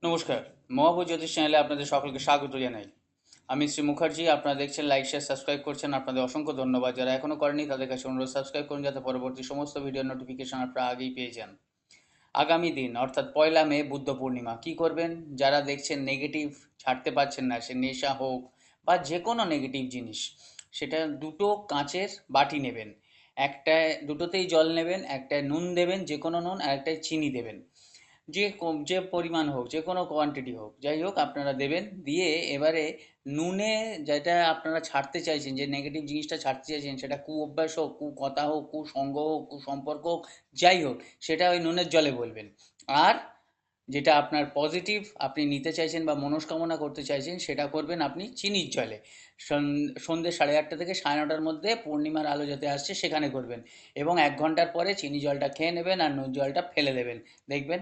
নমস্কার। মহাভূ জ্যোতিষ চ্যানেলে আপনাদের সকলকে স্বাগত জানাই। আমি শ্রী মুখার্জি। আপনারা দেখছেন, লাইক শেয়ার সাবস্ক্রাইব করছেন, আপনাদের অসংখ্য ধন্যবাদ। যারা এখনো করেনি তাদের কাছে অনুরোধ, সাবস্ক্রাইব করুন যাতে পরবর্তী সমস্ত ভিডিওর নোটিফিকেশন আপনারা আগেই পেয়ে যান। আগামী দিন অর্থাৎ 1লা মে বুদ্ধ পূর্ণিমা। কি করবেন? যারা দেখছেন নেগেটিভ ছাড়তে পারছেন না, সে নেশা হোক বা যে কোনো নেগেটিভ জিনিস, সেটা দুটো কাঁচের বাটি নেবেন। একটায় দুটোতেই জল নেবেন, একটায় নুন দেবেন, যে কোনো নুন, আর একটায় চিনি দেবেন। যে পরিমাণ হোক, যে কোনো কোয়ান্টিটি হোক, যাই হোক আপনারা দেবেন। দিয়ে এবারে নুনে যেটা আপনারা ছাড়তে চাইছেন, যে নেগেটিভ জিনিসটা ছাড়তে চাইছেন, সেটা কু অভ্যাস হোক, কু কথা হোক, কুসঙ্গ হোক, কুসম্পর্ক হোক, যাই হোক, সেটা ওই নুনের জলে বলবেন। আর যেটা আপনার পজিটিভ আপনি নিতে চাইছেন বা মনস্কামনা করতে চাইছেন, সেটা করবেন আপনি চিনির জলে। সন্ধ্যে 8:30 থেকে 9:30-র মধ্যে পূর্ণিমার আলো যাতে আসছে সেখানে করবেন। এবং 1 ঘন্টার পরে চিনি জলটা খেয়ে নেবেন আর নুন জলটা ফেলে দেবেন। দেখবেন